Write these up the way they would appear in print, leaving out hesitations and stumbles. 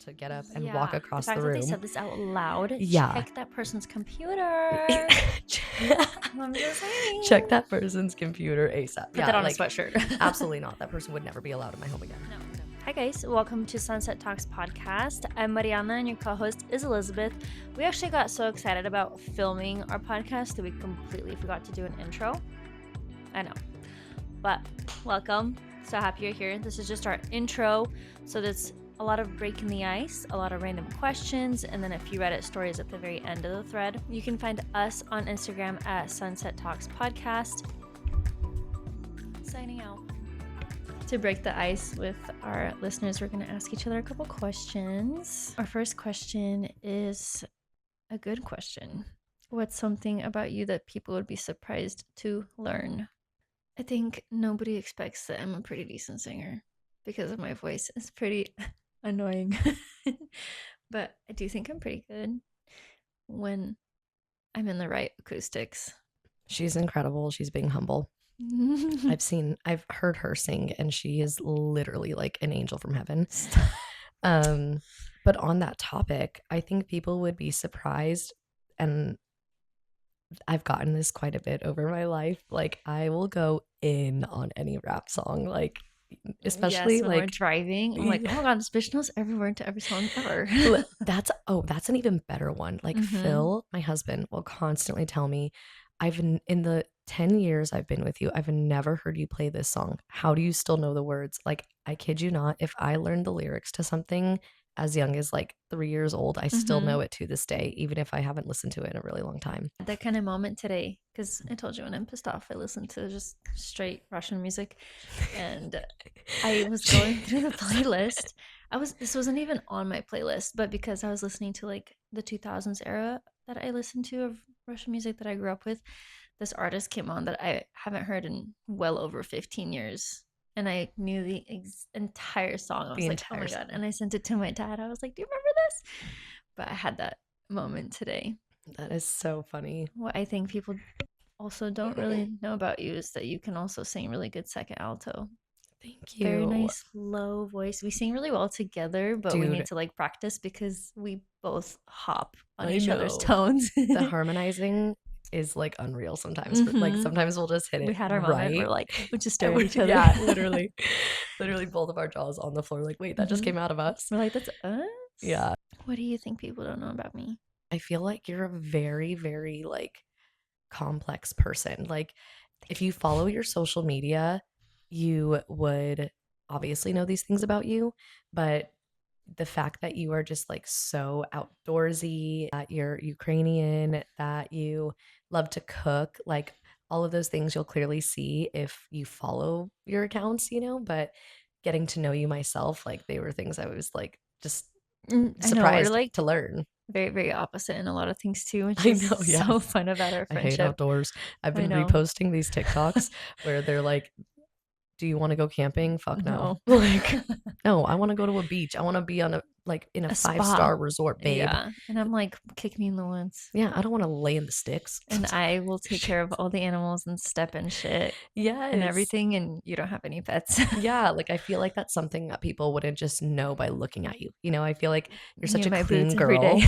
to get up and walk across the fact the that they room. said this out loud. Yeah. Check that person's computer. I'm just saying. Check that person's computer ASAP. Put that on a sweatshirt. Absolutely not. That person would never be allowed in my home again. No. Hi guys, welcome to Sunset Talks podcast. I'm MariaAnna and your co-host is Elizabeth. We actually got so excited about filming our podcast that we completely forgot to do an intro. I know, but welcome. So happy you're here. This is just our intro. So there's a lot of breaking the ice, a lot of random questions, and then a few Reddit stories at the very end of the thread. You can find us on Instagram at Sunset Talks Podcast. Signing out. To break the ice with our listeners, we're going to ask each other a couple questions. Our first question is a good question. What's something about you that people would be surprised to learn? I think nobody expects that I'm a pretty decent singer because of my voice. It's pretty annoying. But I do think I'm pretty good when I'm in the right acoustics. She's incredible. She's being humble. I've heard her sing, and she is literally like an angel from heaven. But on that topic, I think people would be surprised, and I've gotten this quite a bit over my life. Like, I will go in on any rap song, like, especially when like we're driving. I'm like, oh my god, this bitch knows every word to every song ever. That's an even better one. Like, Phil, my husband, will constantly tell me, in the 10 years I've been with you, I've never heard you play this song. How do you still know the words? Like, I kid you not, if I learned the lyrics to something as young as like 3 years old, I still know it to this day, even if I haven't listened to it in a really long time. That kind of moment today, because I told you when I'm pissed off, I listen to just straight Russian music, and I was going through the playlist. This wasn't even on my playlist, but because I was listening to like the 2000s era that I listened to of Russian music that I grew up with, this artist came on that I haven't heard in well over 15 years. And I knew the entire song. I was like, oh my God. And I sent it to my dad. I was like, do you remember this? But I had that moment today. That is so funny. What I think people also don't really know about you is that you can also sing really good second alto. Thank you. Very nice low voice. We sing really well together, but we need to like practice because we both hop on each other's tones. The harmonizing is like unreal sometimes. Like, sometimes we'll just hit it. We had our moment. We're like, we just stare at each other. Yeah, literally both of our jaws on the floor. Like, wait, that just came out of us. We're like, that's us. Yeah. What do you think people don't know about me? I feel like you're a very, very like complex person. Like, if you follow your social media, you would obviously know these things about you, but the fact that you are just like so outdoorsy, that you're Ukrainian, that you love to cook, like all of those things you'll clearly see if you follow your accounts, but getting to know you myself, like, they were things I was like just surprised to learn. Very, very opposite in a lot of things too, which is so fun about our friendship. I hate outdoors. I've been reposting these TikToks where they're like, do you want to go camping? Fuck no. Like, no, I want to go to a beach. I want to be on a 5-star resort, babe. Yeah. And I'm like, kick me in the woods. Yeah, I don't want to lay in the sticks. And I will take care of all the animals and step in shit. Yeah. And everything, and you don't have any pets. Yeah, like, I feel like that's something that people wouldn't just know by looking at you. I feel like you're such a clean girl.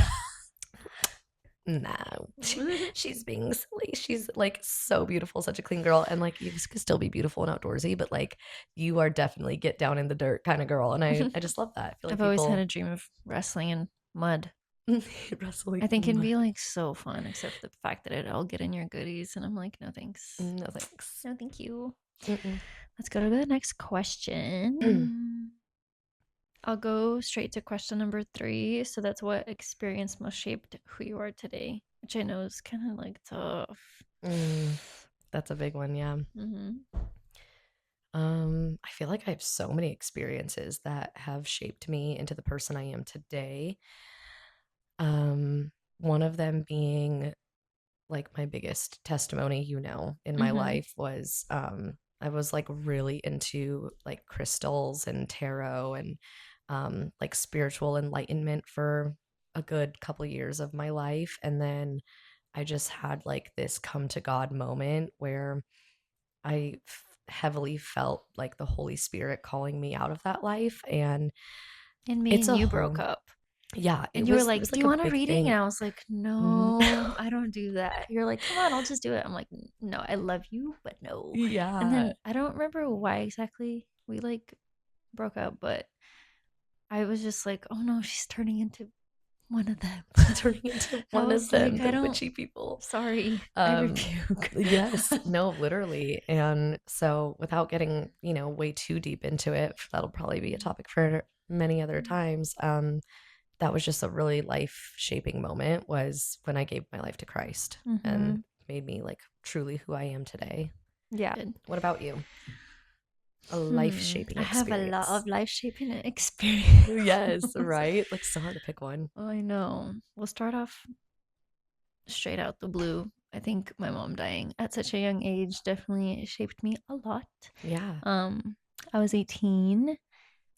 No, she's being silly. She's like so beautiful, such a clean girl, and like, you could still be beautiful and outdoorsy, but like, you are definitely get down in the dirt kind of girl, and I just love that. I feel like I've always had a dream of wrestling in mud. Wrestling. I think it'd be like so fun, except for the fact that I'll get in your goodies, and I'm like, no thanks. No thanks. No thank you. Let's go to the next question. I'll go straight to question number 3. So that's, what experience most shaped who you are today? Which I know is kind of like tough. That's a big one, yeah. I feel like I have so many experiences that have shaped me into the person I am today. One of them being like my biggest testimony, in my life was, I was like really into like crystals and tarot and like spiritual enlightenment for a good couple years of my life. And then I just had like this come to God moment where I heavily felt like the Holy Spirit calling me out of that life. And And me It's and a you broke whole up. yeah, And you were it like, was "Do like you a want a big reading?" thing. And I was like, Mhm. "No, I don't do that." You're like, "Come on, I'll just do it." I'm like, "No, I love you, but no." And Yeah. then I don't remember why exactly we like broke up, but I was just like, "Oh no, she's turning into one of them." Turning into I one of was like, them, "I the don't, witchy people. sorry, I Um, rebuke." yes, no, literally. And so without getting, way too deep into it, that'll probably be a topic for many other times. That was just a really life shaping moment was when I gave my life to Christ and Mm-hmm. made me like truly who I am today. Yeah. What about you? A life shaping I have a lot experience. of life shaping experience. Yes, right? Like so hard to pick one. I know. We'll start off straight out the blue. I think my mom dying at such a young age definitely shaped me a lot. Yeah, Um, I was 18.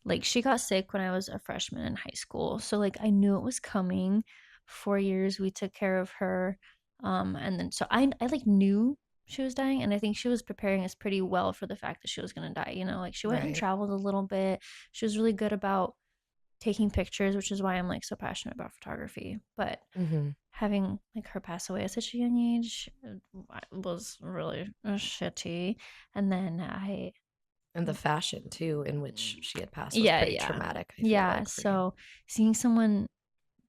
Like she got sick when I was a freshman in high school. So like I knew it was coming. 4 years we took care of her. And then so I like knew she was dying and I think she was preparing us pretty well for the fact that she was gonna die. Like she went and right. traveled a little bit. She was really good about taking pictures, which is why I'm like so passionate about photography. But Hmm. having like her pass away at such a young age was really shitty. And then And the fashion too, in which she had passed was yeah, pretty yeah, traumatic, I feel yeah. like, for you. So seeing someone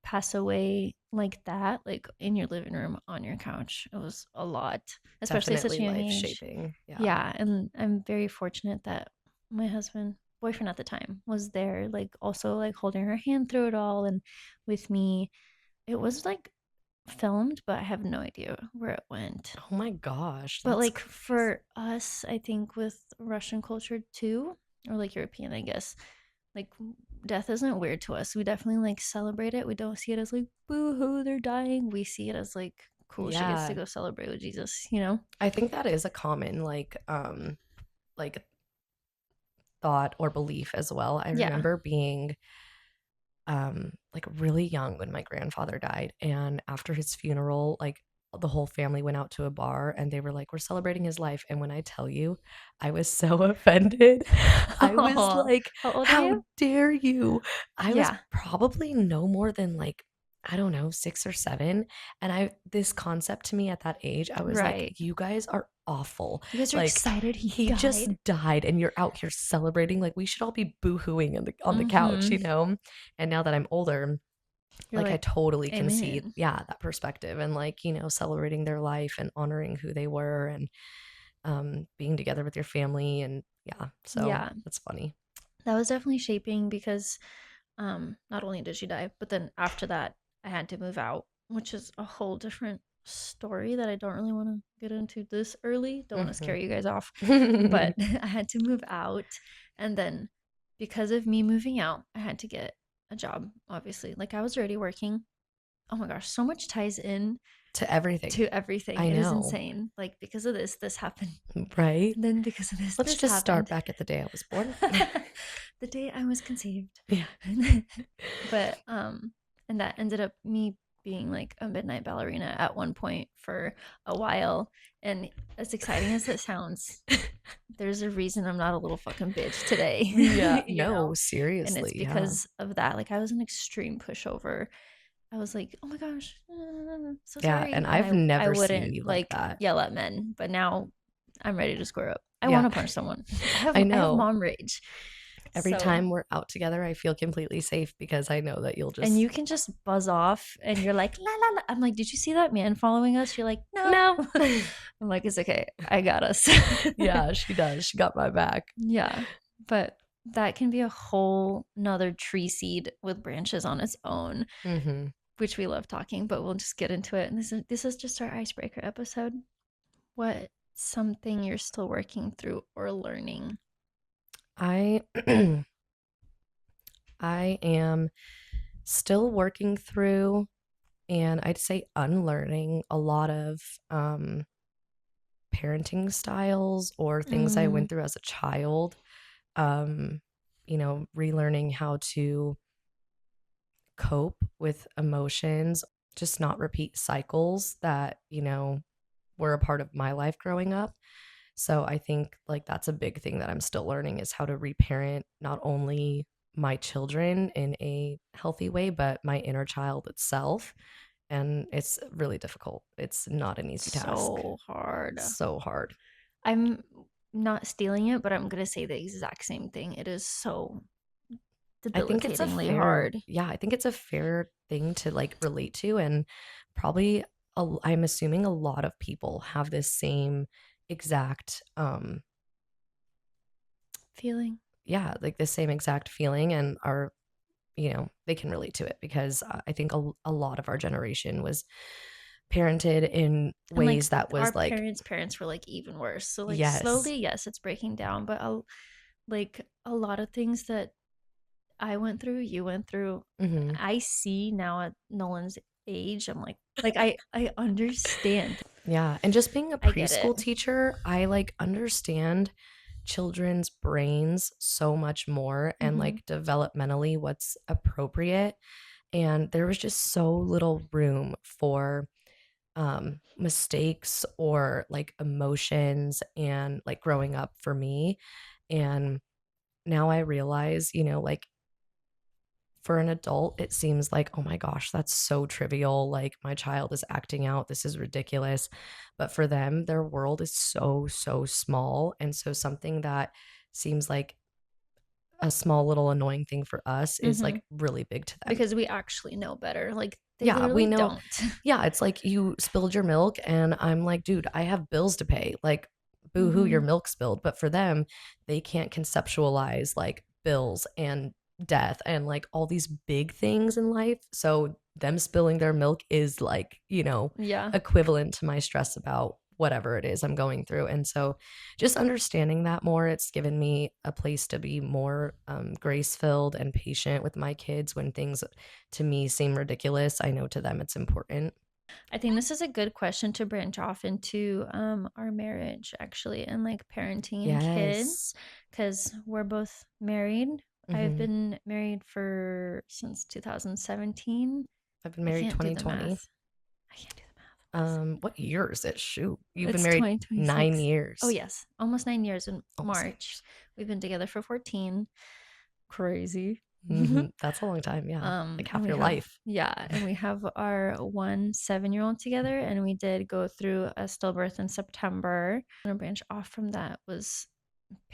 pass away like that, like in your living room on your couch, it was a lot, especially at such Definitely a young life age. shaping. Yeah. Yeah, and I'm very fortunate that my husband, boyfriend at the time, was there, like also like holding her hand through it all and with me. It was like filmed, but I have no idea where it went. Oh my gosh, But that's like crazy. for us, I think with Russian culture too, or like European, I guess, like death isn't weird to us. We definitely like celebrate it. We don't see it as like boo hoo, they're dying. We see it as like cool, she gets to Yeah. go celebrate with Jesus. I think that is a common like thought or belief as well. I Yeah. remember being like really young when my grandfather died, and after his funeral, like the whole family went out to a bar and they were like, we're celebrating his life. And when I tell you, I was so offended. I was Oh, like, how old are how you? dare you? I was Yeah. probably no more than like, I don't know, 6 or 7. And this concept to me at that age, I was like, Right. you guys are awful. You guys are Like, excited he he just died. died and you're out here celebrating. Like, we should all be boohooing on the couch, Mm-hmm. you know? And now that I'm older, You're like I like, totally can see, amen. yeah, that perspective and like, celebrating their life and honoring who they were and being together with your family and yeah, so Yeah. that's funny. That was definitely shaping because not only did she die, but then after that I had to move out, which is a whole different story that I don't really want to get into this early. Don't want to scare you guys off. But Mhm. I had to move out and then because of me moving out, I had to get a job, obviously. Like I was already working. Oh my gosh, so much ties in To everything. to everything. I It is know, insane. Like because of this happened. right? And then because of Let's this just start happened. back at the day I was born. The day I was conceived. Yeah. But and that ended up me being like a midnight ballerina at one point for a while. And as exciting as it sounds, there's a reason I'm not a little fucking bitch today. Yeah, you no, know? And seriously, it's yeah. because of that. Like I was an extreme pushover. I was like, "Oh my gosh, so Yeah, sorry," and and I've I never seen wouldn't you like like that. yell at men. But now I'm ready to square up. I Yeah. want to punch someone. I have I I have know. mom rage. Every So time we're out together, I feel completely safe because I know that you'll and just you can just buzz off and you're like la la la. I'm like, did you see that man following us? You're like, no. no. I'm like, it's okay. I got us. Yeah, she does. She got my back. Yeah. But that can be a whole nother tree seed with branches on its own, Mhm. which we love talking, but we'll just get into it. And this is just our icebreaker episode. What something you're still working through or learning? I I am still working through and I'd say unlearning a lot of um parenting styles or things I Mm, went through as a child. Um, relearning how to cope with emotions, just not repeat cycles that, were a part of my life growing up. So I think like that's a big thing that I'm still learning is how to reparent not only my children in a healthy way, but my inner child itself. And it's really difficult. It's not an easy task. So hard. So hard. I'm not stealing it, but I'm gonna say the exact same thing. It is so I think it's a debilitatingly fair, hard. yeah, I think it's a fair thing to like relate to. And probably, I'm assuming a lot of people have this same exact, Feeling. yeah, like the same exact feeling and are, they can relate to it because I think a lot of our generation was parented in And like ways that our was like, parents were like even worse. So like yes. slowly, yes, it's breaking down, but like a lot of things that I went through, you went through, Hmm. I see now at Nolan's age. I'm like I understand. Yeah. And just being a I get it. preschool teacher, I like understand children's brains so much more and Mm-hmm. like developmentally what's appropriate. And there was just so little room for mistakes or like emotions and like growing up for me. And now I realize, like for an adult, it seems like, oh my gosh, that's so trivial. Like my child is acting out. This is ridiculous. But for them, their world is so, so small. And so something that seems like a small little annoying thing for us is Mm-hmm. like really big to them. Because we actually know better. Like they Yeah, we literally know. don't. Yeah, it's like you spilled your milk, and I'm like, dude, I have bills to pay. Like, boo hoo, Mm-hmm. your milk spilled. But for them, they can't conceptualize like bills and death and like all these big things in life. So, them spilling their milk is like, Yeah. equivalent to my stress about whatever it is I'm going through. And so, just understanding that more, it's given me a place to be more grace filled and patient with my kids when things to me seem ridiculous. I know to them it's important. I think this is a good question to branch off into our marriage actually and like parenting and Yes. kids because we're both married. I've Hmm. been married for since 2017. I've been I married can't do the 2020. math. I can't do the math. What is it? What year is it? Shoot. You've been It's married 9 2026. Oh years. yes, almost 9 years in Almost March. 9 years. We've been together for 14. Crazy. That's a long time. Yeah. Like And half we your have, life. yeah, and we have our 1 7-year-old together, and we did go through a stillbirth in September. And a branch off from that was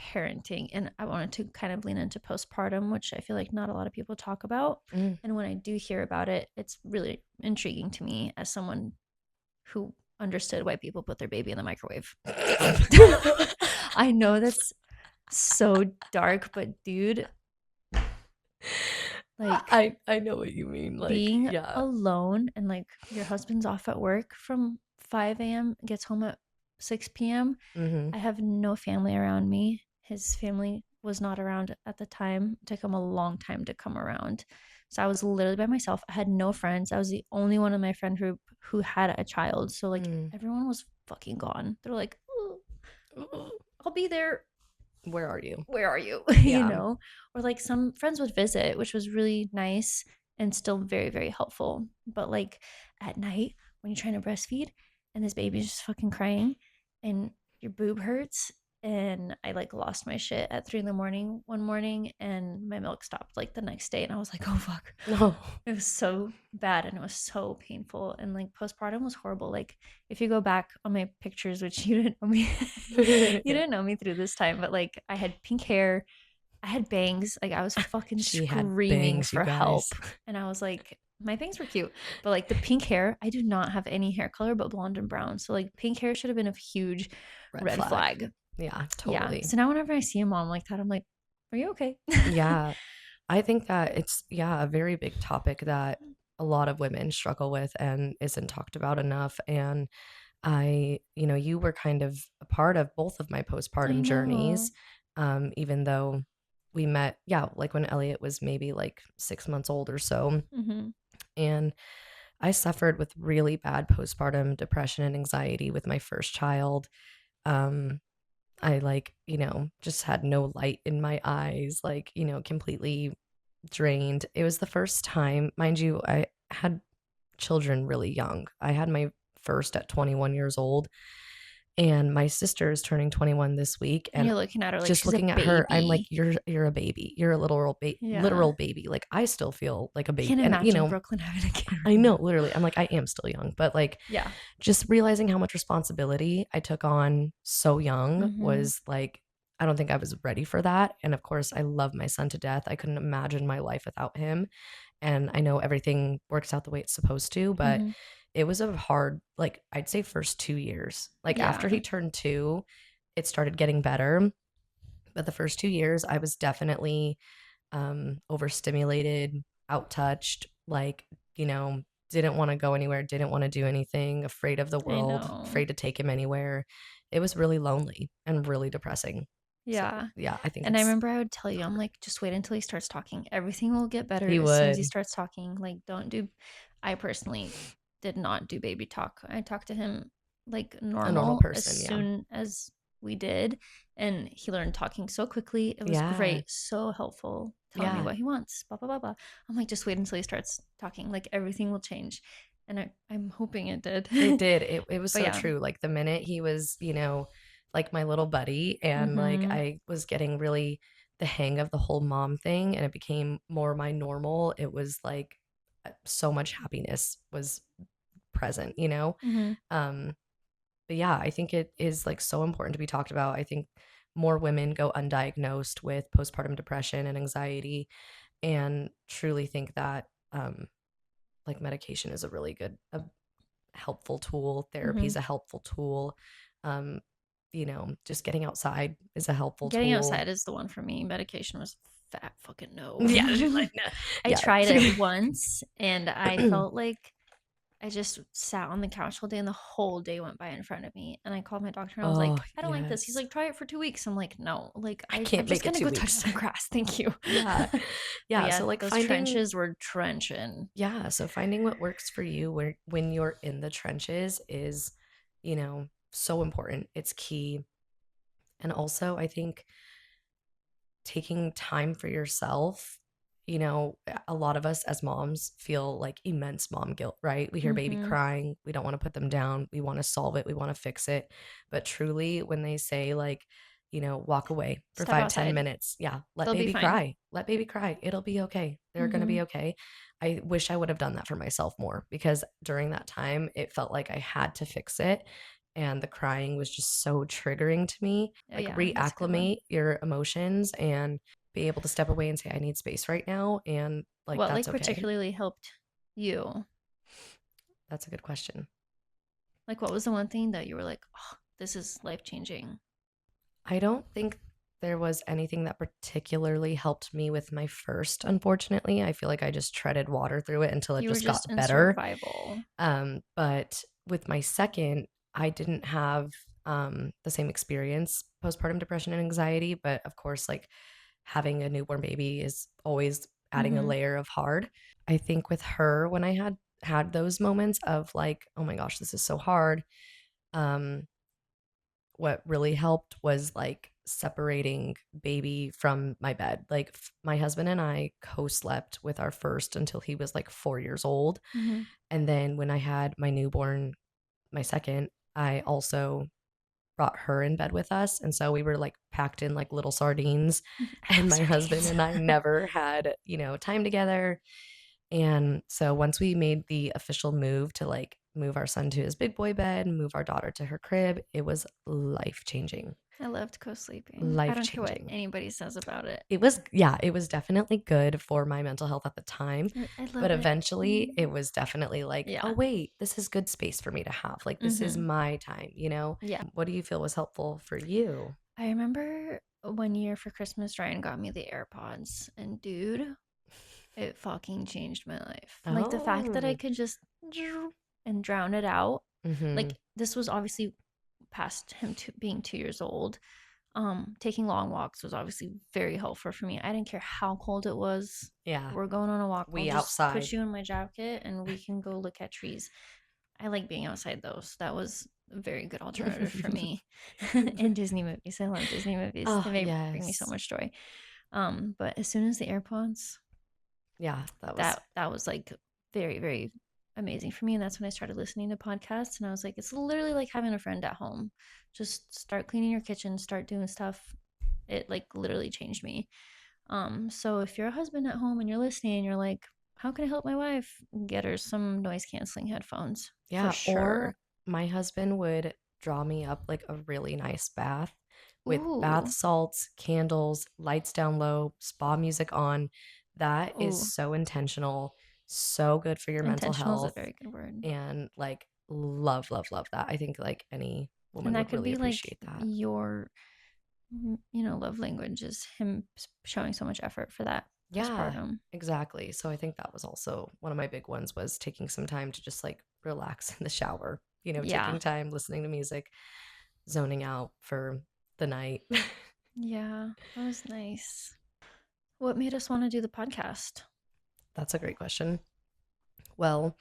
parenting, and I wanted to kind of lean into postpartum, which I feel like not a lot of people talk about. Mm. And when I do hear about it, it's really intriguing to me as someone who understood why people put their baby in the microwave. I know that's so dark, but dude, like I know what you mean. Like, being yeah. alone and like your husband's off at work from 5 a.m., gets home at 6 p.m. Hmm. I have no family around me. His family was not around at the time. It took him a long time to come around. So I was literally by myself. I had no friends. I was the only one in my friend group who had a child. So like Mm. everyone was fucking gone. They're like, "Oh, I'll be there. Where are you? Where are you?" you Yeah. know? Or like some friends would visit, which was really nice and still very, very helpful. But like at night when you're trying to breastfeed and this baby's just fucking crying and your boob hurts, and I like lost my shit at 3 in the morning one morning, and my milk stopped like the next day, and I was like, oh fuck. No. It was so bad and it was so painful, and like postpartum was horrible. Like if you go back on my pictures, which you didn't know me, you Yeah. didn't know me through this time, but like I had pink hair, I had bangs, like I was fucking She had screaming bangs, you for guys. help, and I was like, my bangs were cute, but like the pink hair, I do not have any hair color but blonde and brown, so like pink hair should have been a huge Red red flag. flag. Yeah, Yeah. totally. So now whenever I see a mom like that, I'm like, are you okay? Yeah. I think that it's, yeah, a very big topic that a lot of women struggle with and isn't talked about enough. And you were kind of a part of both of my I postpartum know. journeys, even though we met, yeah, like when Elliot was maybe like 6 months old or so. Mm-hmm. And I suffered with really bad postpartum depression and anxiety with my first child. Um, I like, just had no light in my eyes, like, completely drained. It was the first time, mind you, I had children really young. I had my first at 21 years old. And my sister is turning 21 this week, And and you're looking at her like just she's a looking at her, I'm like, baby. you're a baby. You're a Yeah. literal baby. Like I still feel like a I baby. can't And imagine Brooklyn having a kid I right know now. literally. I'm like, I am still young, but like Yeah. just realizing how much responsibility I took on so young Mm-hmm. was like, I don't think I was ready for that. And of course, I love my son to death. I couldn't imagine my life without him. And I know everything works out the way it's supposed to, but Mm-hmm. it was a hard, like, I'd say first 2 years. Like, after Yeah. he turned two, it started getting better. But the first 2 years, I was definitely overstimulated, out touched, like, you know, didn't want to go anywhere, didn't want to do anything, afraid of the I world, know. afraid to take him anywhere. It was really lonely and really depressing. So, Yeah. yeah, I think And I it's, remember I would tell you, I'm like, just wait until he starts talking. Everything will get better he as soon as he would, starts talking. Like, don't do, I personally did not do baby talk. I talked to him like a normal normal as person. Yeah. soon as we did. And he learned talking so quickly. It was Yeah. great, so helpful, telling me Yeah. what he wants, blah, blah, blah, blah. I'm like, just wait until he starts talking. Like, everything will change. And I'm hoping it did. It did. It was But so yeah. true. Like the minute he was, like my little buddy, and like Mm-hmm. I was getting really the hang of the whole mom thing, and it became more my normal, it was like so much happiness was present. Mm-hmm. Um, but yeah, I think it is like so important to be talked about. I think more women go undiagnosed with postpartum depression and anxiety, and truly think that like medication is a really good, helpful tool. Therapy Mm-hmm. is a helpful tool. Um, just getting outside is a helpful Getting tool. outside is the one for me. Medication was fat fucking no. Yeah, she's like, nah. I Yeah. tried it once and I felt like I just sat on the couch all day and the whole day went by in front of me. And I called my doctor and I was Oh, like, I don't like this. He's yes. like, try it for 2 weeks. I'm like, no, like I I'm can't just make it gonna two go touch weeks. some grass. Thank you. Yeah. But Yeah. yeah, So like those finding, trenches were trenching. yeah. So finding what works for you where when you're in the trenches is, so important. It's key. And also I think taking time for yourself. A lot of us as moms feel like immense mom guilt, right? We hear baby Mm-hmm. crying, we don't want to put them down, we want to solve it, we want to fix it. But truly, when they say, like, walk away for Step 5-10 outside. minutes, yeah, let They'll be baby fine. cry, let baby cry, it'll be okay. They're going to Mm-hmm. be okay. I wish I would have done that for myself more, because during that time, it felt like I had to fix it. And the crying was just so triggering to me. Oh Like, yeah, that's a good one. reacclimate your emotions and be able to step away and say, I need space right now. And like, What that's like okay. particularly helped you? That's a good question. Like what was the one thing that you were like, oh, this is life changing? I don't think there was anything that particularly helped me with my first, unfortunately. I feel like I just treaded water through it until it You were just just got in better. survival. But with my second, I didn't have the same experience, postpartum depression and anxiety. But of course, like having a newborn baby is always adding a Mm-hmm. layer of hard. I think with her, when I had those moments of like, oh my gosh, this is so hard. Um, what really helped was like separating baby from my bed. Like my husband and I co-slept with our first until he was like 4 years old. Mm-hmm. And then when I had my newborn, my second, I also brought her in bed with us. And so we were like packed in like little sardines. I And love my husband sardines. and I never had, time together. And so once we made the official move to like move our son to his big boy bed, move our daughter to her crib, it was life changing. I loved co-sleeping. I Life don't care what changing. anybody says about it. It was definitely good for my mental health at the time. I But love it. eventually it was definitely like, oh, Yeah. wait, this is good space for me to have. Like, this is Mm-hmm. my time? Yeah. What do you feel was helpful for you? I remember one year for Christmas, Ryan got me the AirPods, and dude, it fucking changed my life. Like the fact that I Oh, could just and drown it out. mm-hmm. Like this was obviously past him being 2 years old. Taking long walks was obviously very helpful for me. I didn't care how cold it was. Yeah. We're going on a walk. I'll We just outside. put you in my jacket and we can go look at trees. I like being outside though, so that was a very good alternative for me. And Disney movies. I love Disney movies. Oh, They bring me so yes. much joy. But as soon as the AirPods, Yeah, that was that was like very, very. amazing for me. And that's when I started listening to podcasts. And I was like, it's literally like having a friend at home. Just start cleaning your kitchen, start doing stuff. It like literally changed me. So if you're a husband at home and you're listening and you're like, how can I help my wife? Get her some noise canceling headphones for Yeah, or sure. my husband would draw me up like a really nice bath with bath Ooh, salts, candles, lights down low, spa music on. That is ooh, so intentional, so good for your mental intentional is a health, very good word. and like love, love, love that. I think like any And woman that would could really be like appreciate that. your, love language is him showing so much effort for that Yeah, postpartum. exactly. So I think that was also one of my big ones was taking some time to just like relax in the shower, Yeah. taking time, listening to music, zoning out for the night. Yeah. That was nice. What made us want to do the podcast? That's a great question. Well,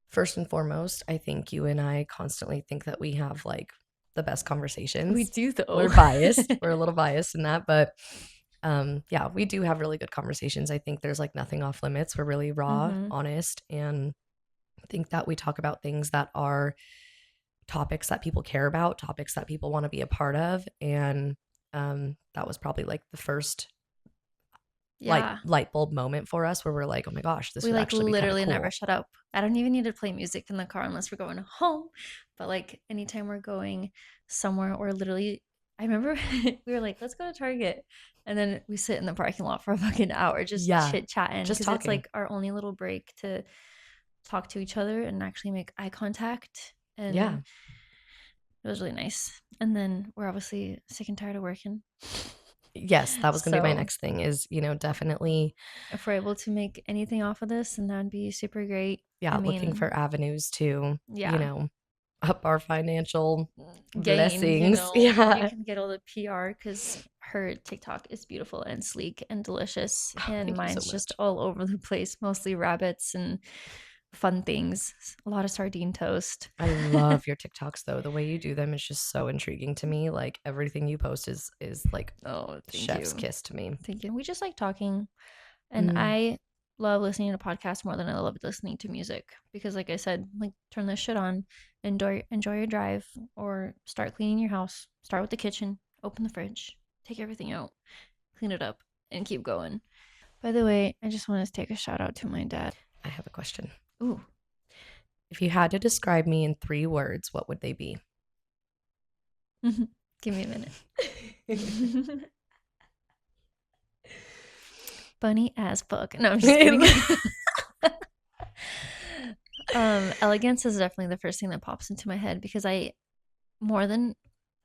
first and foremost, I think you and I constantly think that we have like the best We conversations. do though. We're biased. We're a little biased in that, but yeah, we do have really good conversations. I think there's like nothing off limits. We're really raw, Mm-hmm. honest, and I think that we talk about things that are topics that people care about, topics that people want to be a part of, and that was probably like the first like Yeah. light bulb moment for us where we're like, oh my gosh, this We would like actually be kind of literally never cool. shut up. I don't even need to play music in the car unless we're going home. But like anytime we're going somewhere or literally, I remember we were like, let's go to Target. And then we sit in the parking lot for a fucking hour just Yeah, chit chatting just because it's talking. like our only little break to talk to each other and actually make eye contact. Yeah. And it was really nice. And then we're obviously sick and tired of working. Yes, that was going to be my So next thing is, definitely, if we're able to make anything off of this, then that'd be super great. I yeah, looking mean, for avenues to, yeah, up our financial gain, blessings. and you Yeah. can get all the PR because her TikTok is beautiful and sleek and delicious, Oh, and thank you so mine's just much. all over the place, mostly rabbits and fun things. A lot of sardine toast. I love your TikToks though. The way you do them is just so intriguing to me. Like everything you post is like Oh, thank chef's you. kiss to me. Thank you. We just like talking. And Mm, I love listening to podcasts more than I love listening to music because like I said, like turn this shit on, enjoy your drive or start cleaning your house. Start with the kitchen, open the fridge, take everything out, clean it up and keep going. By the way, I just want to take a shout out to my dad. I have a question. Ooh. If you had to describe me in 3 words, what would they be? Give me a minute. Funny as fuck. No, I'm just kidding. Elegance is definitely the first thing that pops into my head because I more than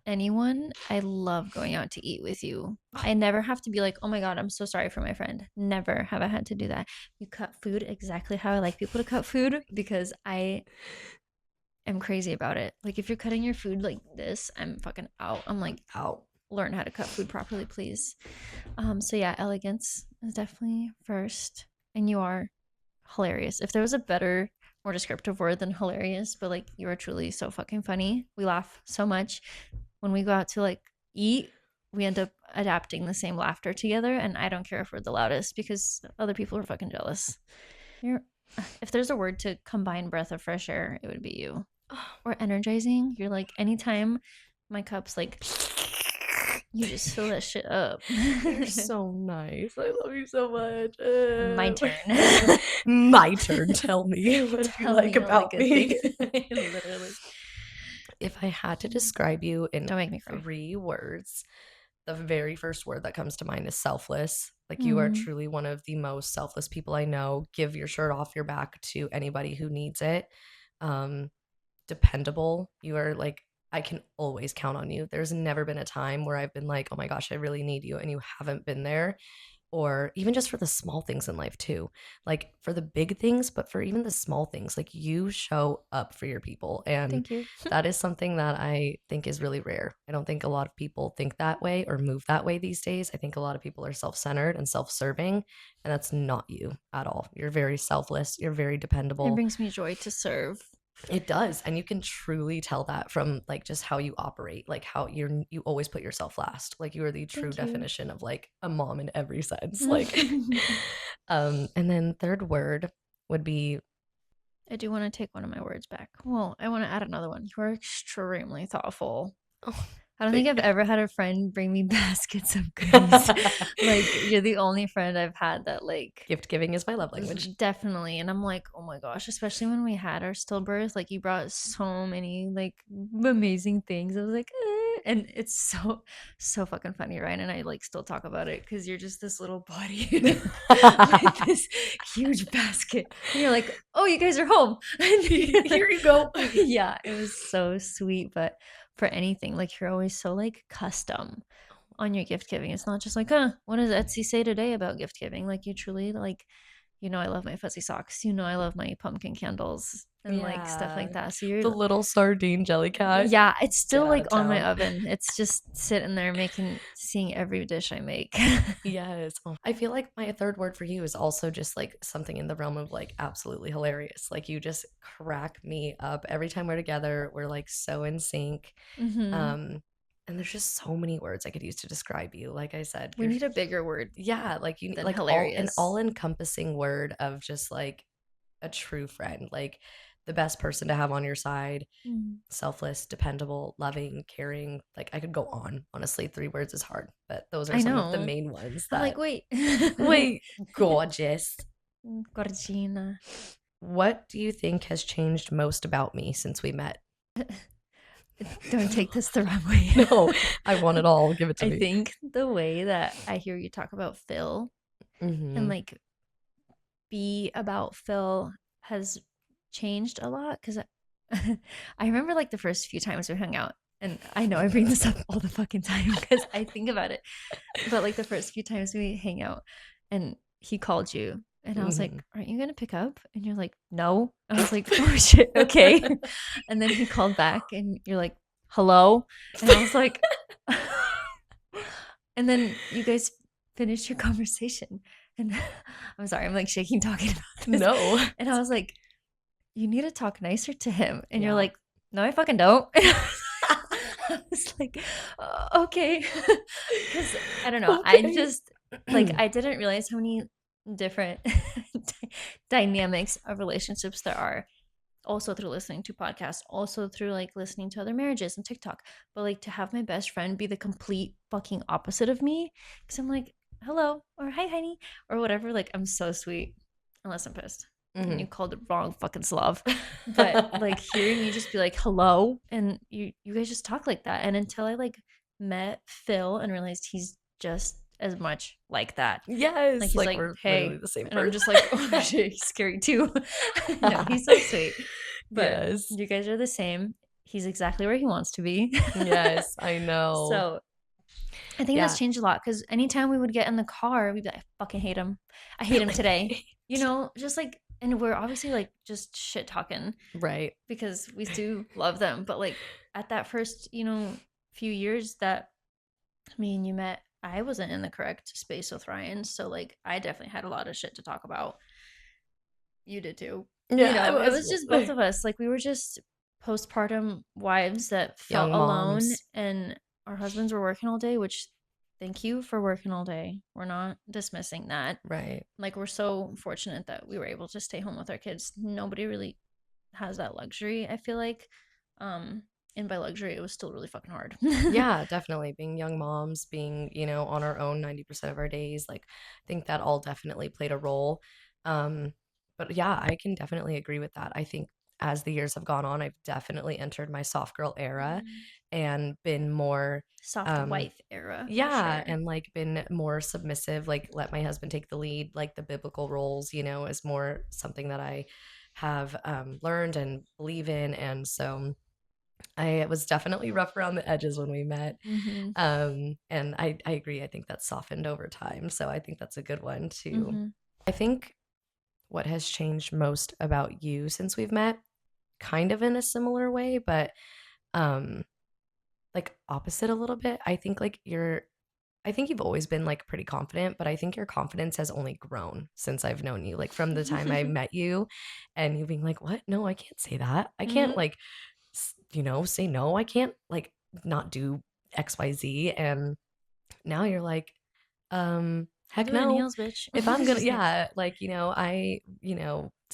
anyone, I love going out to eat with you. I never have to be like, oh my God, I'm so sorry for my friend. Never have I had to do that. You cut food exactly how I like people to cut food because I am crazy about it. Like, if you're cutting your food like this, I'm fucking out. I'm like, Out. learn how to cut food properly, please. So yeah, elegance is definitely first. And you are hilarious. If there was a better, more descriptive word than hilarious, but like you are truly so fucking funny. We laugh so much. When we go out to like eat, we end up adapting the same laughter together. And I don't care if we're the loudest because other people are fucking jealous. You're, if there's a word to combine breath of fresh air, it would be you. Or energizing. You're like, anytime my cup's like, you just fill that shit up. You're so nice. I love you so much. My turn. My turn. Tell me what you Tell like me all the about good me. things. Literally. If I had to describe you in Don't make me cry. 3 words, the very first word that comes to mind is selfless. Like you are Mm, truly one of the most selfless people I know. Give your shirt off your back to anybody who needs it. Um, Dependable. You are like, I can always count on you. There's never been a time where I've been like, oh my gosh, I really need you, and you haven't been there. Or even just for the small things in life, too. Like for the big things, but for even the small things, like you show up for your people. And thank you. that is something that I think is really rare. I don't think a lot of people think that way or move that way these days. I think a lot of people are self centered and self serving, and that's not you at all. You're very selfless, you're very It dependable. brings me joy to serve. It does, and you can truly tell that from, like, just how you operate, like, how you always put yourself last. Like, you are the true Thank you. definition of, like, a mom in every sense, like, and then 3rd word would be I do want to take one of my words back. Well, I want to add another one. You are extremely thoughtful. Oh, I don't think thank I've ever had a friend bring me baskets of goodies. you. Like, you're the only friend I've had that, like, Gift giving is my love language. definitely. And I'm like, oh my gosh, especially when we had our stillbirth, like, you brought so many, like, amazing things. I was like, and it's so fucking funny, right? And I, like, still talk about it because you're just this little body with this huge basket. And you're like, oh, you guys are home. Here you go. Yeah, it was so sweet. But for anything, like, you're always so, like, custom on your gift giving. It's not just like, what does Etsy say today about gift giving? Like, you truly, like, I love my fuzzy socks. I love my pumpkin candles and, like, stuff Yeah. like that. So The you're, little sardine jelly cat. yeah, it's Get still out like of on my town. oven. It's just sitting there seeing every dish I make. Yes. Oh, I feel like my third word for you is also just like something in the realm of like absolutely hilarious. Like you just crack me up every time we're together. We're like so in sync. Hmm. Um, and there's just so many words I could use to describe you. Like I said, We need a bigger word yeah, like you need than like all an hilarious. all-encompassing word of just like a true friend, like the best person to have on your side, Mm. selfless, dependable, loving, caring. Like I could go on. Honestly, three words is hard, but those are I some of the know. main ones I'm like, that wait. wait, gorgeous. Gorgina. What do you think has changed most about me since we met? Don't take this the wrong way. No, I want it all. Give it to I me. think the way that I hear you talk about Phil and, Mm-hmm. like, be about Phil has changed a lot because I remember, like, the first few times we hung out, and I know I bring this up all the fucking time because I think about it, but, like, the first few times we hang out and he called you, and I was Mm-hmm. like, aren't you gonna pick up? And you're like, no. I was like, oh shit, okay. And then he called back and you're like, hello. And I was like, and then you guys finished your conversation. And I'm sorry, I'm like shaking talking about this. No. And I was like, you need to talk nicer to him. And you're Yeah. like, no, I fucking don't. I was like, okay. Because I don't know. I Okay. just, like, I didn't realize how many different dynamics of relationships there are, also through listening to podcasts, also through, like, listening to other marriages and TikTok. But, like, to have my best friend be the complete fucking opposite of me, because I'm like, hello, or hi, honey, or whatever. Like, I'm so sweet, unless I'm pissed. And Mm-hmm. you called it wrong, fucking Slav. But, like, hearing you just be like, hello, and you guys just talk like that. And until I, like, met Phil and realized he's just as much like that. Like, Yes, he's like like, we're literally hey. the same And I'm person. just like, oh shit, he's scary too. No, he's so sweet. But Yes. you guys are the same. He's exactly where he wants to be. Yes, I know. So I think that's Yeah. changed a lot because anytime we would get in the car, we'd be like, I fucking hate him. I hate him Like, today. Just like, and we're obviously, like, just shit talking right. because we do love them. But, like, at that first, few years that me and you met, I wasn't in the correct space with Ryan. So, like, I definitely had a lot of shit to talk about. You did too. Yeah, I It was was just both of us. Like, we were just postpartum wives that felt young alone, moms. and our husbands were working all day, which, thank you for working all day. We're not dismissing that. Right. Like, we're so fortunate that we were able to stay home with our kids. Nobody really has that luxury, I feel like. Um, and by luxury, it was still really fucking hard. Yeah, definitely. Being young moms, being, on our own 90% of our days, like I think that all definitely played a role. Um, but yeah, I can definitely agree with that. I think as the years have gone on, I've definitely entered my soft girl era Mm. and been more Soft um wife era for yeah, sure. and like been more submissive, like let my husband take the lead, like the biblical roles, is more something that I have learned and believe in. And so I was definitely rough around the edges when we met. Mm-hmm. And I agree. I think that's softened over time. So I think that's a good one too. Mm-hmm. I think what has changed most about you since we've met, kind of in a similar way, but um like opposite a little bit. I think you've always been like pretty confident, but I think your confidence has only grown since I've known you. Like from the time I met you and you being like, "What? No, I can't say that. I can't Mm-hmm. like say no. I can't not do XYZ." And now you're like, I'll Heck do it in no. heels, bitch. If I'm gonna, Just kidding. yeah, like,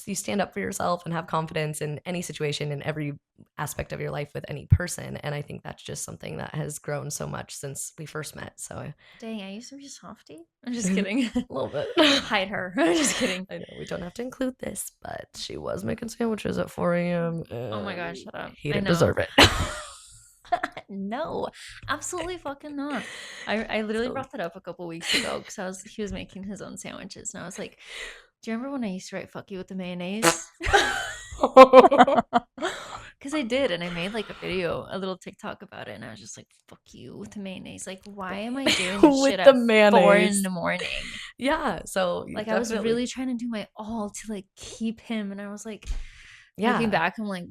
you stand up for yourself and have confidence in any situation, in every aspect of your life with any person. And I think that's just something that has grown so much since we first met. So Dang, I used to be a softie. I'm just a kidding. little bit. Hide her. I'm just kidding. I know we don't have to include this, but she was making sandwiches at 4 a.m. Oh my gosh, and shut up. he I didn't know. deserve it. No, absolutely fucking not. I literally So brought that up a couple weeks ago because he was making his own sandwiches, and I was like, "Do you remember when I used to write 'fuck you' with the mayonnaise?" Because I did, and I made like a video, a little TikTok about it, and I was just like, "Fuck you with the mayonnaise." Like, why am I doing this with shit the at 4 in mayonnaise. the morning? Yeah, so Like, I was definitely. really trying to do my all to like keep him, and I was like, looking Yeah, back, I'm like,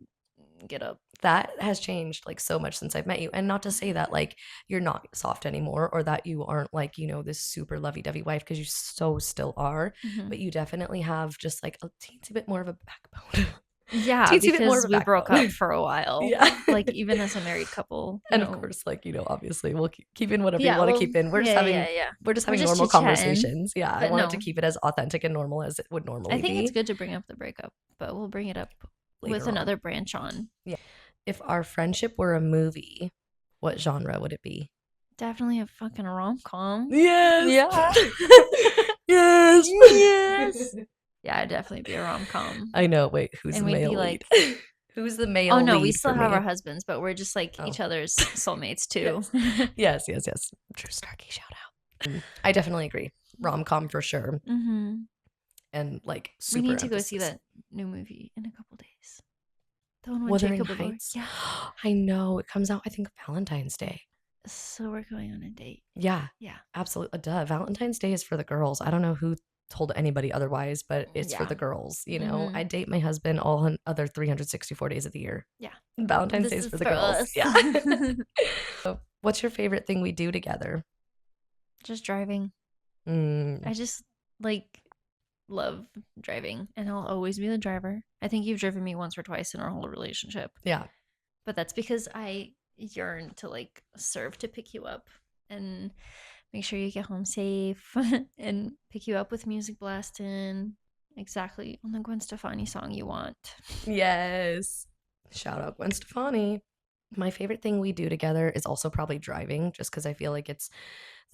get up. that has changed like so much since I've met you. And not to say that like you're not soft anymore or that you aren't like, this super lovey-dovey wife, because you so still are, Hmm. but you definitely have just like a teensy bit more of a backbone. Yeah, Teensy bit more of because a we broke up backbone. for a while. Yeah. Like, even as a married couple, And of course, like, obviously we'll keep in whatever you Yeah, want to well, keep in. We're just yeah, yeah, having yeah. we're just We're having just normal chit chatting. conversations. Yeah, I But wanted to no, keep it as authentic and normal as it would I normally think it's be good to bring up the breakup, but we'll bring it up with later on. another branch on. Yeah. If our friendship were a movie, what genre would it be? Definitely a fucking rom com. Yes. Yeah. Yes. Yes. Yeah, I'd definitely be a rom com. I know. Wait, who's And the we'd male be lead? like, Who's the oh male no, we lead still for have our me? husbands, but we're just like Oh. each other's soulmates too. Yes. Yes, yes, yes. True Starkey shout out. I definitely agree. Rom-com for sure. Hmm. And like We super need to go see emphasis. that new movie in a couple days. The one with Wuthering Jacob Elord. Heights. Yeah. I know. It comes out, I think, Valentine's Day. So we're going on a date. Yeah, Yeah. absolutely. Duh. Valentine's Day is for the girls. I don't know who told anybody otherwise, but it's for Yeah. the girls. Hmm. I date my husband all other 364 days of the year. Yeah. Valentine's Day This is is for the for girls. us. Yeah. So, what's your favorite thing we do together? Just driving. Mm, I just like love driving, and I'll always be the driver. I think you've driven me once or twice in our whole relationship, yeah. but that's because I yearn to like serve to pick you up and make sure you get home safe and pick you up with music blasting exactly on the Gwen Stefani song you want. Yes. Shout out Gwen Stefani. My favorite thing we do together is also probably driving, just because I feel like it's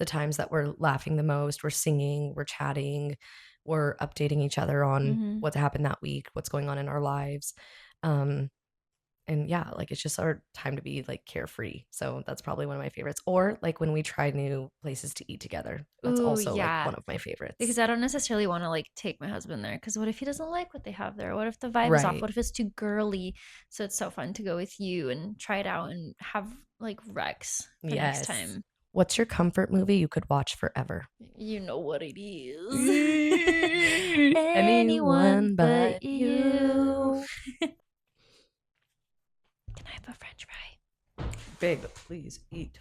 the times that we're laughing the most, we're singing, we're chatting, we're updating each other on Hmm. what's happened that week, what's going on in our lives. Um, and yeah, like it's just our time to be like carefree. So that's probably one of my favorites. Or like when we try new places to eat together. That's Ooh, also like yeah. one of my favorites. Because I don't necessarily want to like take my husband there. Because what if he doesn't like what they have there? What if the vibe is off? Right. What if it's too girly? So it's so fun to go with you and try it out and have like Rex the next Yes. time. What's your comfort movie you could watch forever? You know what it is. Anyone Anyone but but you. you. Can I have a french fry? Babe, please eat.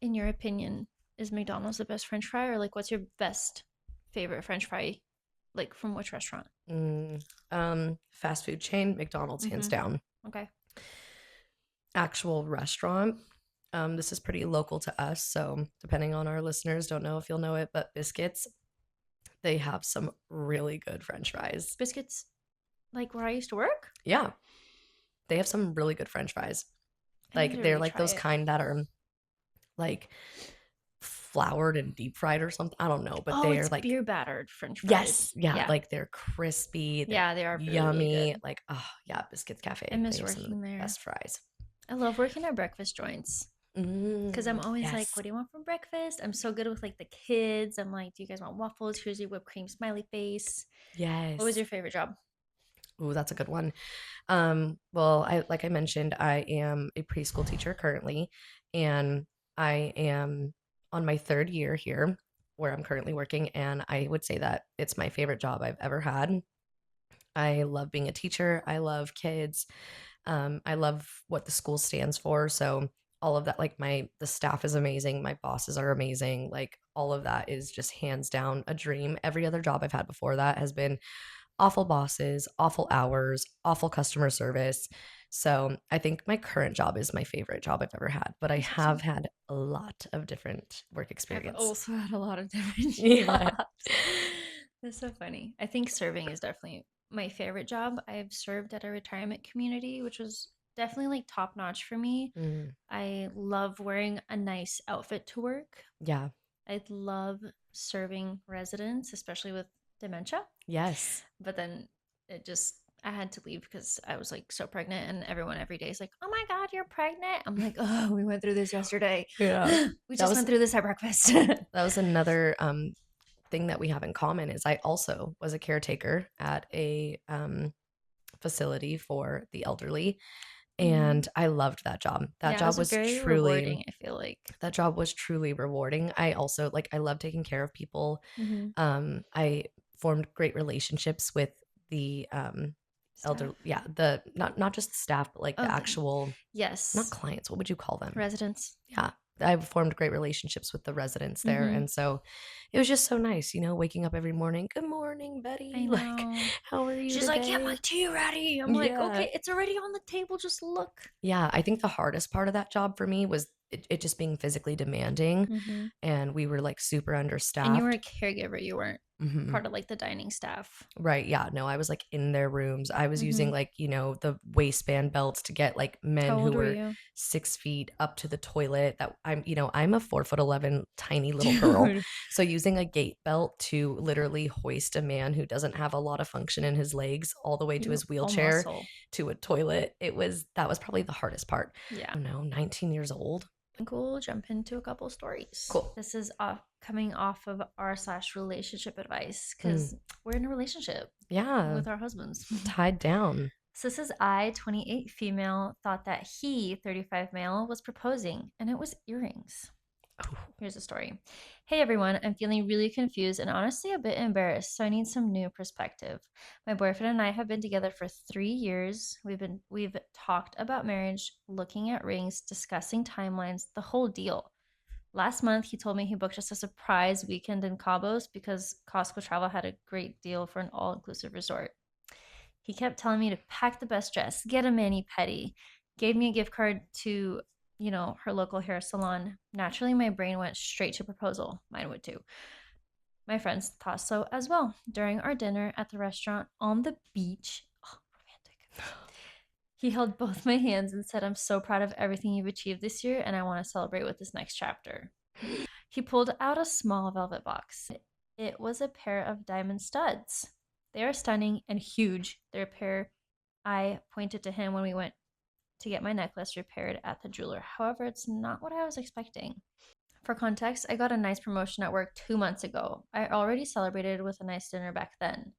In your opinion, is McDonald's the best french fry? Or like what's your best favorite french fry? Like from which restaurant? Fast food chain, McDonald's, hands Mm-hmm. down. Okay. Actual restaurant. This is pretty local to us, so depending on our listeners, don't know if you'll know it, but Biscuits, they have some really good French fries. Biscuits, like where I used to work? Yeah, they have some really good French fries. I need Like to they're really like try those it. kind that are like floured and deep fried or something. I don't know, but Oh, they're it's like, beer battered french fries. yes, yeah, Yeah. like they're crispy, they're Yeah, they are really, really yummy. good. Like, oh yeah, Biscuits I Cafe. They miss have some of the working there. best fries. I love working at breakfast joints because I'm always like, Yes. what do you want for breakfast? I'm so good with like the kids. I'm like, do you guys want waffles? Here's your whipped cream smiley face. What was Yes. your favorite job? Ooh, that's a good one. Well, like I mentioned, I am a preschool teacher currently, and I am on my third year here where I'm currently working, and I would say that it's my favorite job I've ever had. I love being a teacher. I love kids. I love what the school stands for. So all of that, like the staff is amazing. My bosses are amazing. Like all of that is just hands down a dream. Every other job I've had before that has been awful bosses, awful hours, awful customer service. So I think my current job is my favorite job I've ever had, but I That's have awesome. had a lot of different work I've experience. also had a lot of different Yeah. jobs. That's so funny. I think serving is definitely my favorite job. I've served at a retirement community, which was definitely like top notch for me. Mm, I love wearing a nice outfit to work. yeah. I love serving residents, especially with dementia. Yes. But then it just, I had to leave because I was like so pregnant, and everyone every day is like, "Oh my God, you're pregnant." I'm like, "Oh, we went through this yesterday. Yeah. We That just was went through this at breakfast." that was another thing that we have in common is I also was a caretaker at a facility for the elderly, Hmm. and I loved that job. Yeah, it was very rewarding, I feel like. That job was truly rewarding. I also like I love taking care of people. Hmm. I formed great relationships with the elder, Staff. yeah, the not just the staff, but like the Oh, actual, not yes. clients, what would you call them? Residents. Yeah. I formed great relationships with the residents there. Hmm. And so it was just so nice, waking up every morning. Good morning, I Betty. Like, know. how are you She's like, "Get my today? tea ready." I'm like, Yeah. "Okay, it's already on the table. Just look." Yeah. I think the hardest part of that job for me was it just being physically demanding. Hmm. And we were like super And you were a understaffed. caregiver. You weren't Hmm. part of like the dining staff. Right. Yeah. No, I was like in their rooms. I was using Hmm. like, the waistband belts to get like men How who old were were you? 6 feet up to the toilet. That I'm a 4'11" tiny little girl. Dude. So using a gait belt to literally hoist a man who doesn't have a lot of function in his legs all the way to You his all wheelchair muscle. to a toilet, that was probably the hardest part. Yeah. I don't know, 19 years old. I think we'll jump into a couple stories. Cool. This is coming off of r/ relationship advice Mm, because we're in a relationship yeah. with our husbands. Tied down. So this is I, 28 female, thought that he, 35 male, was proposing, and it was earrings. Oh. Here's the story. Hey everyone, I'm feeling really confused and honestly a bit embarrassed, so I need some new perspective. My boyfriend and I have been together for 3 years. We've talked about marriage, looking at rings, discussing timelines, the whole deal. Last month, he told me he booked us a surprise weekend in Cabos because Costco Travel had a great deal for an all inclusive resort. He kept telling me to pack the best dress, get a mani pedi, gave me a gift card to, her local hair salon. Naturally, my brain went straight to proposal. Mine would too. My friends thought so as well. During our dinner at the restaurant on the beach, oh, romantic. He held both my hands and said, "I'm so proud of everything you've achieved this year, and I want to celebrate with this next chapter." He pulled out a small velvet box. It was a pair of diamond studs. They are stunning and huge. They're a pair I pointed to him when we went to get my necklace repaired at the jeweler. However, it's not what I was expecting. For context, I got a nice promotion at work 2 months ago. I already celebrated with a nice dinner back then.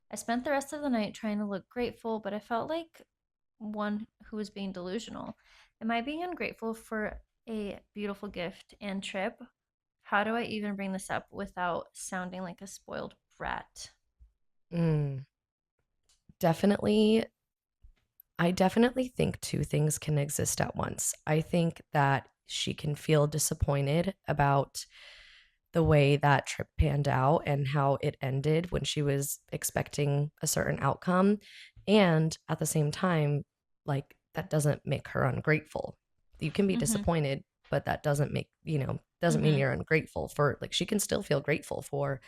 I spent the rest of the night trying to look grateful, but I felt like one who was being delusional. Am I being ungrateful for a beautiful gift and trip? How do I even bring this up without sounding like a spoiled brat? Mm, definitely. I definitely think two things can exist at once. I think that she can feel disappointed about the way that trip panned out and how it ended when she was expecting a certain outcome. And at the same time, like that doesn't make her ungrateful. You can be Mm-hmm. disappointed, but that doesn't mean Mm-hmm. you're ungrateful for, like, she can still feel grateful for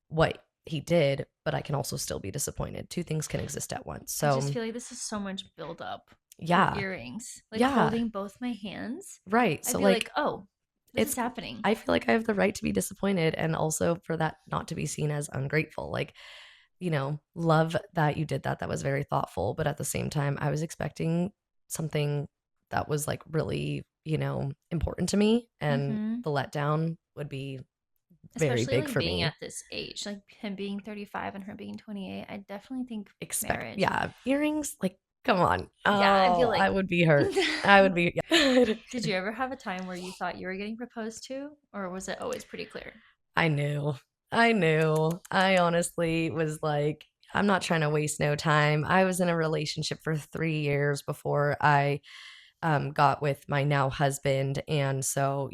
what he did, but I can also still be disappointed. Two things can exist at once. I just So, feel like this is so much build up for yeah. earrings. Like Yeah. holding both my hands, Right. I'd So be like like, oh, this is it's happening. I feel like I have the right to be disappointed and also for that not to be seen as ungrateful. Like, love that you did that. That was very thoughtful, but at the same time, I was expecting something that was like really, important to me, and Mm-hmm. the letdown would be very Especially big like for being me. at this age, like him being 35 and her being 28. I definitely think Expect marriage. Yeah, earrings, like, come on. Yeah, I'd be Oh, I like, would be hurt. I would be yeah. did you ever have a time where you thought you were getting proposed to, or was it always pretty clear? I knew. I knew. I honestly was like, I'm not trying to waste no time. I was in a relationship for 3 years before I got with my now husband, and so,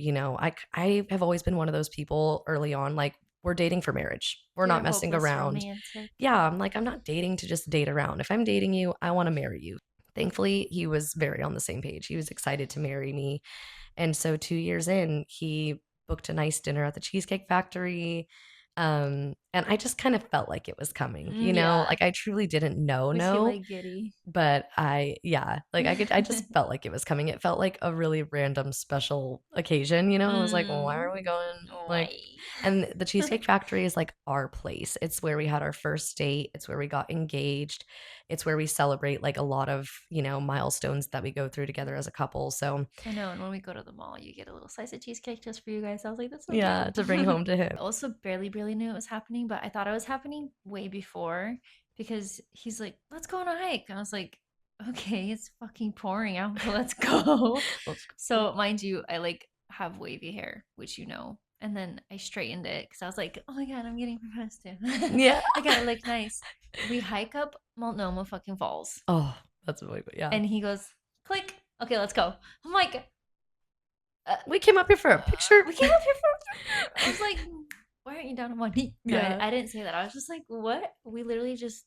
I have always been one of those people early on, like, we're dating for marriage. We're You're not a messing hopeless around. romantic. Yeah, I'm like, I'm not dating to just date around. If I'm dating you, I wanna marry you. Thankfully, he was very on the same page. He was excited to marry me. And so 2 years in, he booked a nice dinner at the Cheesecake Factory. And I just kind of felt like it was coming, Yeah. like I truly didn't know, Was he no, like giddy? but yeah, like I just felt like it was coming. It felt like a really random special occasion, I was like, well, why Mm. are we going like, Why? and the Cheesecake Factory is like our place. It's where we had our first date. It's where we got engaged. It's where we celebrate like a lot of, milestones that we go through together as a couple. So I know, and when we go to the mall, you get a little slice of cheesecake just for you guys. I was like, that's so yeah, cute. to bring home to I him. also barely knew it was happening, but I thought it was happening way before because he's like, let's go on a hike. And I was like, okay, it's fucking pouring out, but let's go. Let's go. So, mind you, I like have wavy hair, which you know. And then I straightened it because I was like, oh my God, I'm getting proposed to. Yeah. I gotta look nice. We hike up Multnomah fucking Falls. Oh, that's really good. Yeah. And he goes, click. Okay, let's go. I'm like, uh, We came up here for a picture. we came up here for a picture. I was like, why aren't you down on one knee? No, Yeah. I didn't say that. I was just like, what? We literally just,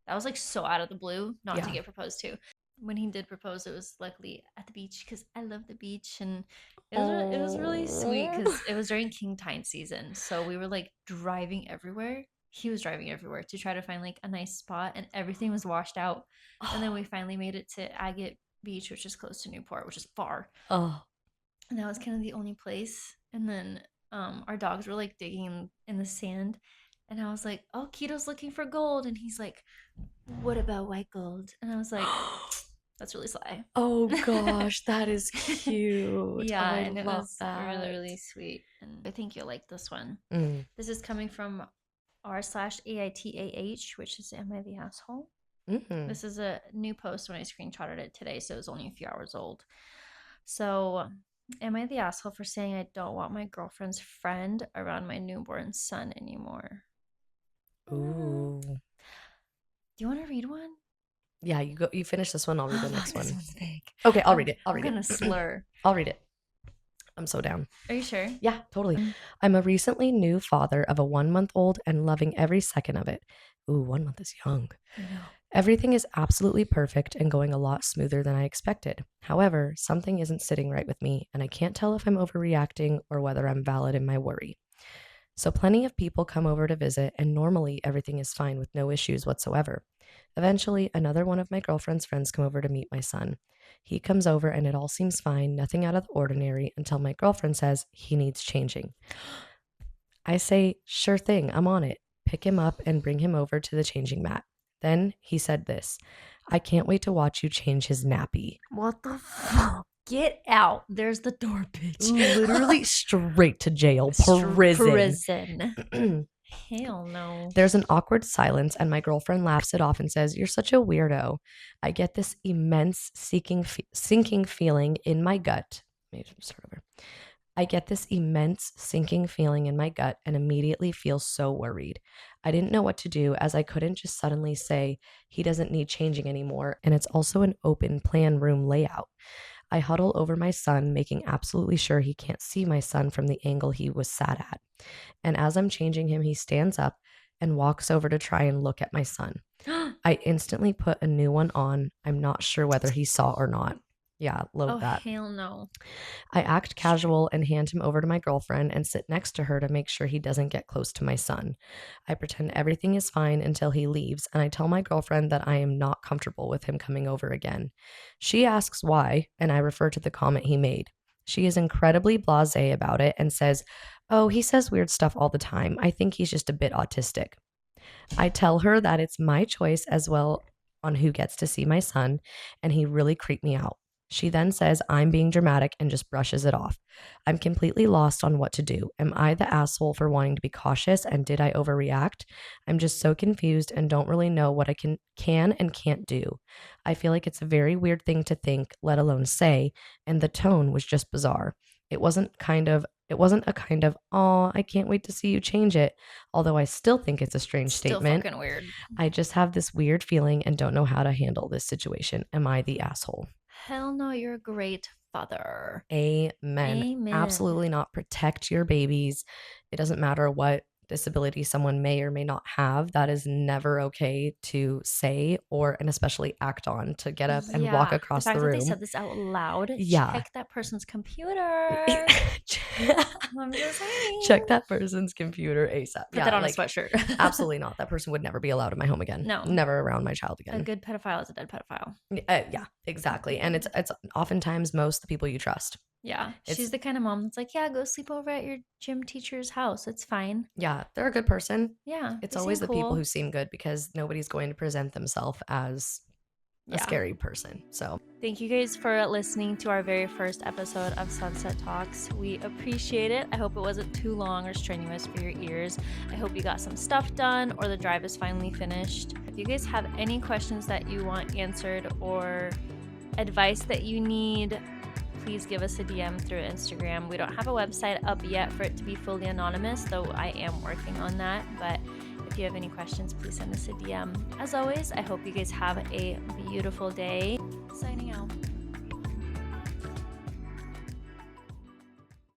that was like so out of the blue not to Yeah. get proposed to. When he did propose, it was luckily at the beach because I love the beach. And it was really sweet Oh. because it was during king tide season. So we were like driving everywhere. He was driving everywhere to try to find like a nice spot, and everything was washed out. And then we finally made it to Agate Beach, which is close to Newport, which is far, Oh. and that was kind of the only place. And then our dogs were like digging in the sand, and I was like, "Oh, Keto's looking for gold," and he's like, "What about white gold?" And I was like, "That's really sly." Oh gosh, that is cute. Oh, Yeah, I and it love was really that. really sweet. And I think you'll like this one. Mm. This is coming from r/AITAH, which is Am I the Asshole? Mm. This is a new post when I screenshotted it today, so it was only a few hours old. So, am I the asshole for saying I don't want my girlfriend's friend around my newborn son anymore? Ooh. Do you want to read one? Yeah, you go. You finish this one. I'll read Oh, the fuck, next this one. one's fake. Okay, I'll read it. I'll I'm read it. gonna slur. I'll read it. I'm so down. Are you sure? Yeah, totally. I'm a recently new father of a 1 month old and loving every second of it. Ooh, 1 month is young. I know. Everything is absolutely perfect and going a lot smoother than I expected. However, something isn't sitting right with me, and I can't tell if I'm overreacting or whether I'm valid in my worry. So, plenty of people come over to visit, and normally everything is fine with no issues whatsoever. Eventually, another one of my girlfriend's friends come over to meet my son. He comes over, and it all seems fine, nothing out of the ordinary, until my girlfriend says he needs changing. I say, sure thing, I'm on it. Pick him up and bring him over to the changing mat. Then he said this, I can't wait to watch you change his nappy. What the fuck? Get out. There's the door, bitch. Literally straight to jail, prison. Prison. Hell no. There's an awkward silence, and my girlfriend laughs it off and says, you're such a weirdo. I get this immense sinking feeling in my gut. Maybe start over. I get this immense sinking feeling in my gut and immediately feel so worried. I didn't know what to do as I couldn't just suddenly say he doesn't need changing anymore, and it's also an open plan room layout. I huddle over my son, making absolutely sure he can't see my son from the angle he was sat at. And as I'm changing him, he stands up and walks over to try and look at my son. I instantly put a new one on. I'm not sure whether he saw or not. Yeah, load Oh, that. hell no. I act casual and hand him over to my girlfriend and sit next to her to make sure he doesn't get close to my son. I pretend everything is fine until he leaves, and I tell my girlfriend that I am not comfortable with him coming over again. She asks why, and I refer to the comment he made. She is incredibly blasé about it and says, oh, he says weird stuff all the time. I think he's just a bit autistic. I tell her that it's my choice as well on who gets to see my son, and he really creeped me out. She then says I'm being dramatic and just brushes it off. I'm completely lost on what to do. Am I the asshole for wanting to be cautious, and did I overreact? I'm just so confused and don't really know what I can and can't do. I feel like it's a very weird thing to think, let alone say, and the tone was just bizarre. It wasn't a kind of, oh, I can't wait to see you change it, although I still think it's a strange Still statement. fucking weird. I just have this weird feeling and don't know how to handle this situation. Am I the asshole? Hell no, you're a great father. Amen. Amen. Absolutely not. Protect your babies. It doesn't matter what disability someone may or may not have, that is never okay to say and especially act on, to get up and walk Yeah, the across the fact that they room. said this out loud, Yeah. check that person's computer. I'm just Check saying. that person's computer ASAP. Put that Yeah, on a like sweatshirt. absolutely not. That person would never be allowed in my home again. No, Never around my child a again. good pedophile is a dead pedophile. Yeah, exactly. And it's oftentimes most the people you trust. Yeah, she's It's the kind of mom that's like, yeah, go sleep over at your gym teacher's house. It's fine. Yeah, they're a good person. Yeah, It's they seem always the people cool. who seem good, because nobody's going to present themselves as a Yeah. scary person. So Thank you guys for listening to our very first episode of Sunset Talks. We appreciate it. I hope it wasn't too long or strenuous for your ears. I hope you got some stuff done or the drive is finally finished. If you guys have any questions that you want answered or advice that you need, please give us a DM through Instagram. We don't have a website up yet for it to be fully anonymous, though I am working on that. But if you have any questions, please send us a DM. As always, I hope you guys have a beautiful day.